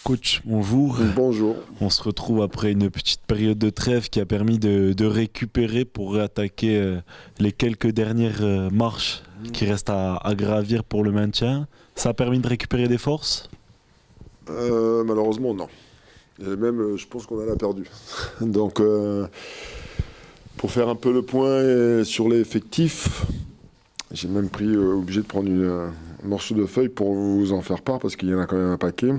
Coach, bonjour. Bonjour. On se retrouve après une petite période de trêve qui a permis de récupérer pour attaquer les quelques dernières marches qui restent à gravir pour le maintien. Ça a permis de récupérer des forces? Malheureusement, non. Et même, je pense qu'on en a perdu. Donc, pour faire un peu le point sur les effectifs, j'ai même obligé de prendre un morceau de feuille pour vous en faire part, parce qu'il y en a quand même un paquet.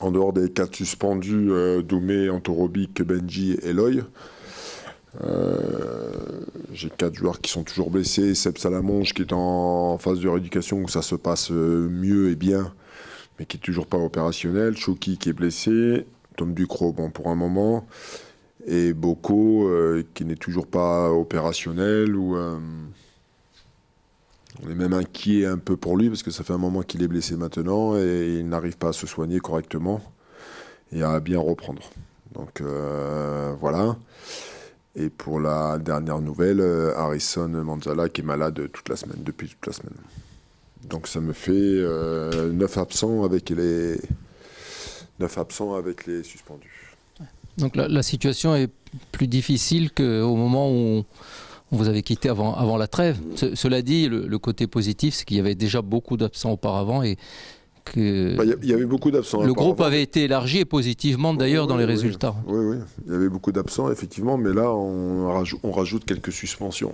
En dehors des 4 suspendus, Doumé, Antorobic, Benji et Eloy, j'ai 4 joueurs qui sont toujours blessés. Seb Salamonge qui est en phase de rééducation où ça se passe mieux et bien, mais qui est toujours pas opérationnel. Choki qui est blessé. Tom Ducrot, bon, pour un moment. Et Boko qui n'est toujours pas opérationnel. On est même inquiet un peu pour lui parce que ça fait un moment qu'il est blessé maintenant et il n'arrive pas à se soigner correctement et à bien reprendre. Donc voilà. Et pour la dernière nouvelle, Harrison Manzala qui est malade depuis toute la semaine. Donc ça me fait 9 absents avec les suspendus. Donc la situation est plus difficile qu'au moment où vous avez quitté avant la trêve. Cela dit, le côté positif, c'est qu'il y avait déjà beaucoup d'absents auparavant et que il y avait beaucoup d'absents. Le groupe avait été élargi et positivement d'ailleurs dans les résultats. Oui, il y avait beaucoup d'absents effectivement, mais là on rajoute quelques suspensions.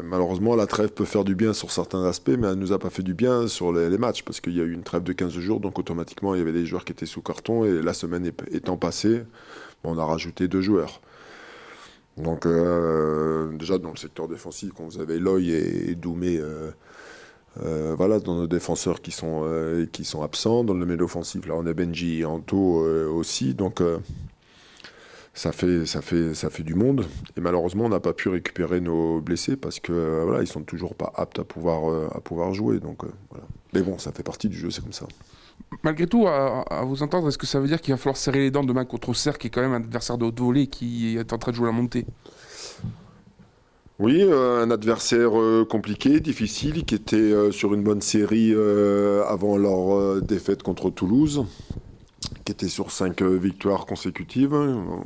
Malheureusement, la trêve peut faire du bien sur certains aspects, mais elle ne nous a pas fait du bien sur les matchs, parce qu'il y a eu une trêve de 15 jours, donc automatiquement il y avait des joueurs qui étaient sous carton, et la semaine étant passée, on a rajouté 2 joueurs. Donc déjà dans le secteur défensif, quand vous avez Eloy et Doumé, voilà, dans nos défenseurs qui sont absents, dans le milieu offensif, là on a Benji et Anto aussi, donc ça fait du monde. Et malheureusement on n'a pas pu récupérer nos blessés parce que voilà, ils sont toujours pas aptes à pouvoir jouer. Donc voilà. Mais bon, ça fait partie du jeu, c'est comme ça. Malgré tout, à vous entendre, est-ce que ça veut dire qu'il va falloir serrer les dents demain contre Auxerre, qui est quand même un adversaire de haute volée qui est en train de jouer la montée? Oui, un adversaire compliqué, difficile, qui était sur une bonne série avant leur défaite contre Toulouse, qui était sur 5 victoires consécutives. On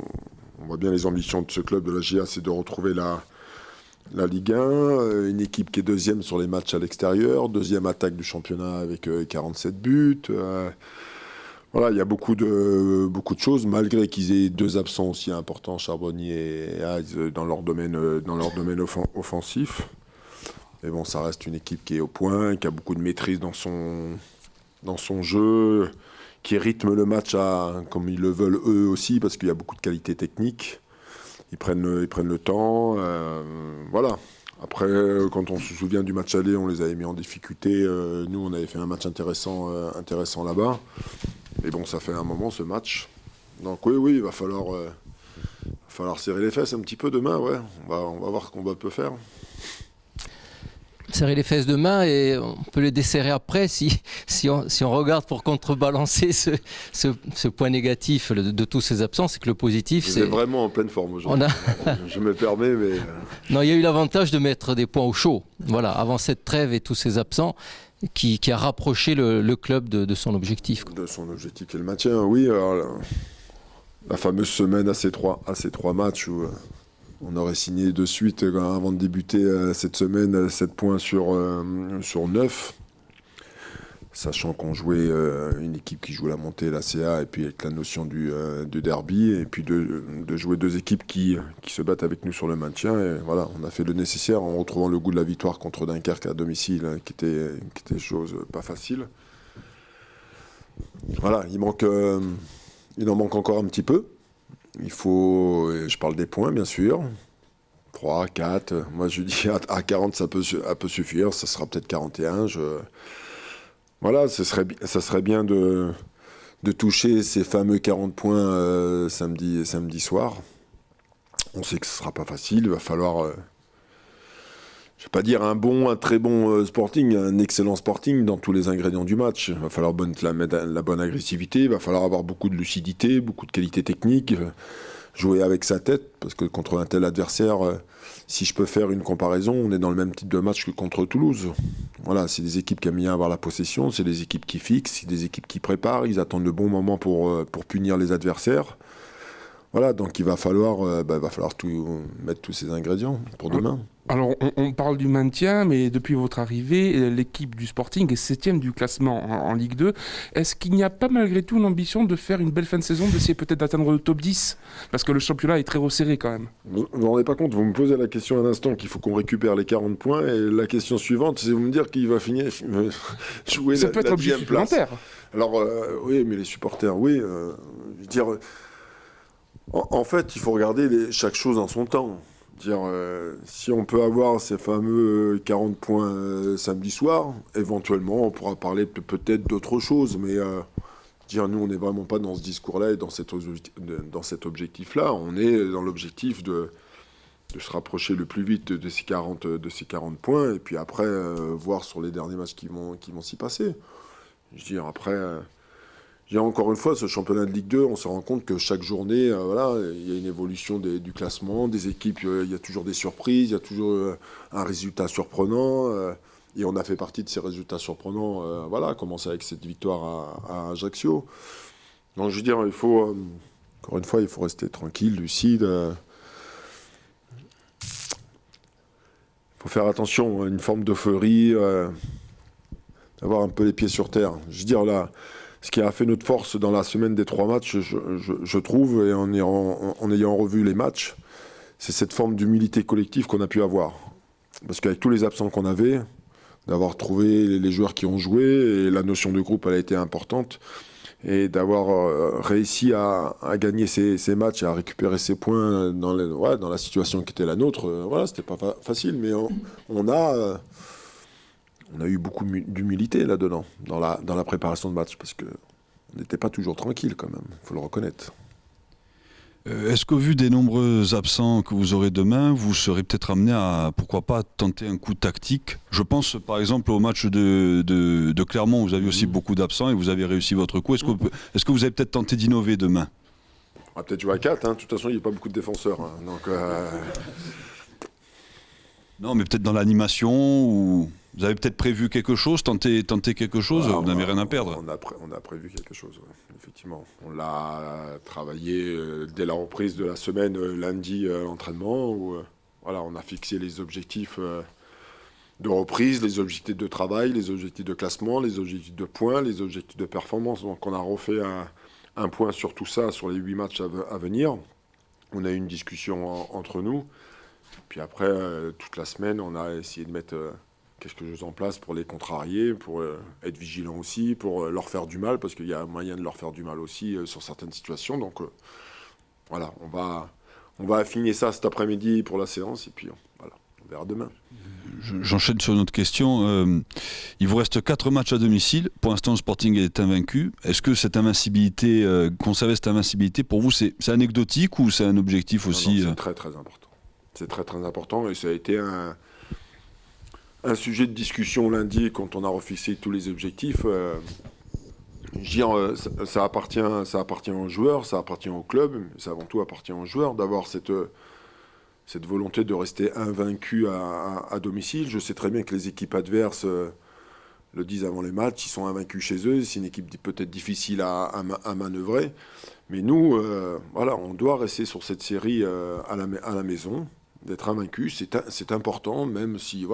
voit bien les ambitions de ce club de la GA, c'est de retrouver la Ligue 1, une équipe qui est deuxième sur les matchs à l'extérieur, deuxième attaque du championnat avec 47 buts. Voilà, il y a beaucoup de choses, malgré qu'ils aient 2 absents aussi importants, Charbonnier et Hayes, dans leur domaine offensif. Mais bon, ça reste une équipe qui est au point, qui a beaucoup de maîtrise dans son jeu, qui rythme le match comme ils le veulent eux aussi, parce qu'il y a beaucoup de qualité technique. Ils prennent le temps, voilà. Après, quand on se souvient du match aller, on les avait mis en difficulté. Nous, on avait fait un match intéressant là-bas. Mais bon, ça fait un moment ce match. Donc oui, il va falloir serrer les fesses un petit peu demain, ouais. On va voir ce qu'on peut faire. Serrer les fesses demain et on peut les desserrer après si on regarde pour contrebalancer ce point négatif de tous ces absents, c'est que le positif c'est vraiment en pleine forme aujourd'hui. Je me permets, mais non, il y a eu l'avantage de mettre des points au chaud. Voilà, avant cette trêve et tous ces absents qui a rapproché le club de son objectif. De son objectif qui est le maintien, oui. Alors, la fameuse semaine à ces trois matchs où on aurait signé de suite avant de débuter cette semaine 7 points sur 9, sachant qu'on jouait une équipe qui joue la montée, la CA, et puis avec la notion de derby, et puis de jouer 2 équipes qui se battent avec nous sur le maintien. Et voilà, on a fait le nécessaire en retrouvant le goût de la victoire contre Dunkerque à domicile, qui était chose pas facile. Voilà, il en manque encore un petit peu. Je parle des points bien sûr, 3, 4, moi je dis à 40 ça peut suffire, ça sera peut-être 41. Voilà, ça serait bien de toucher ces fameux 40 points samedi soir. On sait que ce sera pas facile, il va falloir, je vais pas dire un très bon Sporting, un excellent Sporting dans tous les ingrédients du match. Il va falloir la bonne agressivité, il va falloir avoir beaucoup de lucidité, beaucoup de qualité technique. jouer avec sa tête, parce que contre un tel adversaire, si je peux faire une comparaison, on est dans le même type de match que contre Toulouse. Voilà, c'est des équipes qui aiment bien avoir la possession, c'est des équipes qui fixent, c'est des équipes qui préparent, ils attendent le bon moment pour punir les adversaires. Voilà, donc il va falloir mettre tous ces ingrédients pour demain. Alors, on parle du maintien, mais depuis votre arrivée, l'équipe du Sporting est 7e du classement en Ligue 2. Est-ce qu'il n'y a pas malgré tout l'ambition de faire une belle fin de saison, d'essayer peut-être d'atteindre le top 10 ? Parce que le championnat est très resserré quand même. Vous ne vous rendez pas compte, vous me posez la question à l'instant qu'il faut qu'on récupère les 40 points, et la question suivante, c'est vous me dire qu'il va finir jouer Ça la peut être l'objectif 10e place. supplémentaire. Alors, oui, mais les supporters, oui. Je veux dire, en fait, il faut regarder chaque chose en son temps. Dire, si on peut avoir ces fameux 40 points samedi soir, éventuellement, on pourra parler peut-être d'autre chose. Mais dire, nous, on n'est vraiment pas dans ce discours-là et dans cet objectif-là. On est dans l'objectif de se rapprocher le plus vite de ces 40 points. Et puis après, voir sur les derniers matchs qui vont s'y passer. Je veux dire, après... encore une fois, ce championnat de Ligue 2, on se rend compte que chaque journée, il y a une évolution du classement, des équipes, il y a toujours des surprises, il y a toujours un résultat surprenant. Et on a fait partie de ces résultats surprenants, commencer avec cette victoire à Ajaccio. Donc je veux dire, encore une fois, il faut rester tranquille, lucide. Il faut faire attention à une forme d'euphorie, d'avoir un peu les pieds sur terre. Je veux dire, là... Ce qui a fait notre force dans la semaine des 3 matchs, je trouve, et en ayant revu les matchs, c'est cette forme d'humilité collective qu'on a pu avoir. Parce qu'avec tous les absents qu'on avait, d'avoir trouvé les joueurs qui ont joué, et la notion de groupe, elle a été importante, et d'avoir réussi à gagner ces matchs et à récupérer ces points dans la situation qui était la nôtre, c'était pas facile, mais on a eu beaucoup d'humilité là-dedans, dans la préparation de match, parce qu'on n'était pas toujours tranquille quand même, il faut le reconnaître. Est-ce qu'au vu des nombreux absents que vous aurez demain, vous serez peut-être amené à, pourquoi pas, tenter un coup tactique ? Je pense par exemple au match de Clermont, où vous avez aussi beaucoup d'absents et vous avez réussi votre coup. Est-ce que vous avez peut-être tenté d'innover demain ? On va peut-être jouer à 4, de toute façon il n'y a pas beaucoup de défenseurs. Donc, Non, mais peut-être dans l'animation, ou vous avez peut-être prévu quelque chose, tenter quelque chose, vous n'avez rien à perdre. On a prévu quelque chose, effectivement. On l'a travaillé dès la reprise de la semaine, lundi, l'entraînement, où on a fixé les objectifs de reprise, les objectifs de travail, les objectifs de classement, les objectifs de points, les objectifs de performance. Donc on a refait un point sur tout ça, sur les 8 matchs à venir. On a eu une discussion entre nous. Puis après, toute la semaine, on a essayé de mettre quelque chose en place pour les contrarier, pour être vigilant aussi, pour leur faire du mal, parce qu'il y a moyen de leur faire du mal aussi sur certaines situations. Donc on va affiner ça cet après-midi pour la séance, et puis on verra demain. J'enchaîne sur une autre question. Il vous reste 4 matchs à domicile. Pour l'instant, le Sporting est invaincu. Est-ce que cette invincibilité, conserver cette invincibilité, pour vous, c'est anecdotique ou c'est un objectif aussi ? Non, c'est très très important. C'est très très important, et ça a été un sujet de discussion lundi quand on a refixé tous les objectifs. Ça appartient aux joueurs, ça appartient au club, mais ça avant tout appartient aux joueurs d'avoir cette volonté de rester invaincu à domicile. Je sais très bien que les équipes adverses le disent avant les matchs, ils sont invaincus chez eux, c'est une équipe peut-être difficile à manœuvrer. Mais nous, on doit rester sur cette série à la maison, d'être invaincu, c'est important, même si,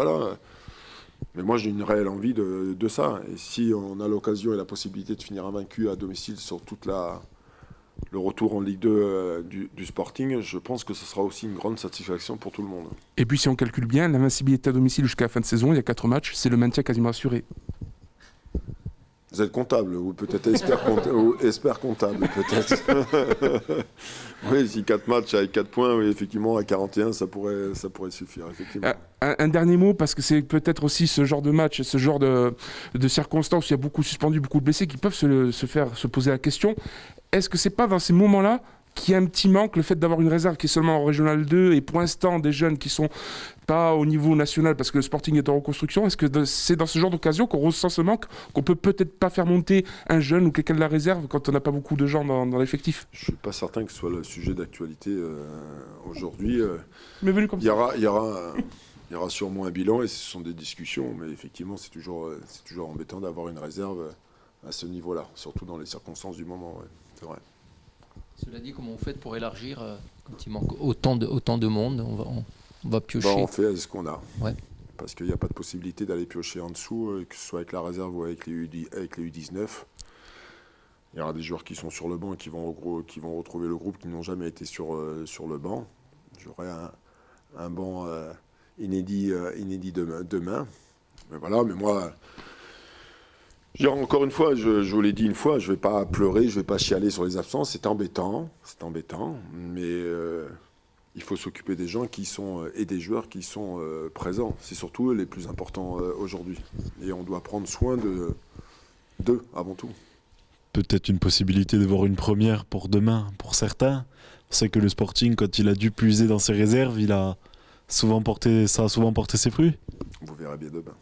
Mais moi, j'ai une réelle envie de ça. Et si on a l'occasion et la possibilité de finir invaincu à domicile sur toute le retour en Ligue 2 du Sporting, je pense que ce sera aussi une grande satisfaction pour tout le monde. Et puis si on calcule bien, l'invincibilité à domicile jusqu'à la fin de saison, il y a 4 matchs, c'est le maintien quasiment assuré. Vous êtes comptable, ou peut-être expert comptable, peut-être. Oui, si 4 matchs avec 4 points, oui, effectivement, à 41, ça pourrait suffire, effectivement. Un dernier mot, parce que c'est peut-être aussi ce genre de match, ce genre de circonstances où il y a beaucoup suspendus, beaucoup de blessés, qui peuvent se poser la question, est-ce que c'est pas dans ces moments-là qu'il y a un petit manque, le fait d'avoir une réserve qui est seulement en Régional 2 et pour l'instant des jeunes qui sont pas au niveau national parce que le Sporting est en reconstruction. Est-ce que c'est dans ce genre d'occasion qu'on ressent ce manque, qu'on peut peut-être pas faire monter un jeune ou quelqu'un de la réserve quand on n'a pas beaucoup de gens dans l'effectif? Je suis pas certain que ce soit le sujet d'actualité aujourd'hui. Mais venu comme Il y aura sûrement un bilan et ce sont des discussions, mais effectivement c'est toujours embêtant d'avoir une réserve à ce niveau-là, surtout dans les circonstances du moment. Ouais. C'est vrai. Cela dit, comment on fait pour élargir quand il manque autant de monde? On va piocher. On fait ce qu'on a. Ouais. Parce qu'il n'y a pas de possibilité d'aller piocher en dessous, que ce soit avec la réserve ou avec les U19. Il y aura des joueurs qui sont sur le banc et qui vont retrouver le groupe qui n'ont jamais été sur le banc. J'aurai un banc inédit demain. Mais voilà, mais moi, encore une fois, je vous l'ai dit une fois, je ne vais pas pleurer, je ne vais pas chialer sur les absences. C'est embêtant, mais il faut s'occuper des gens et des joueurs qui sont présents. C'est surtout eux les plus importants aujourd'hui. Et on doit prendre soin d'eux avant tout. Peut-être une possibilité de voir une première pour demain, pour certains. On sait que le Sporting, quand il a dû puiser dans ses réserves, ça a souvent porté ses fruits. Vous verrez bien demain.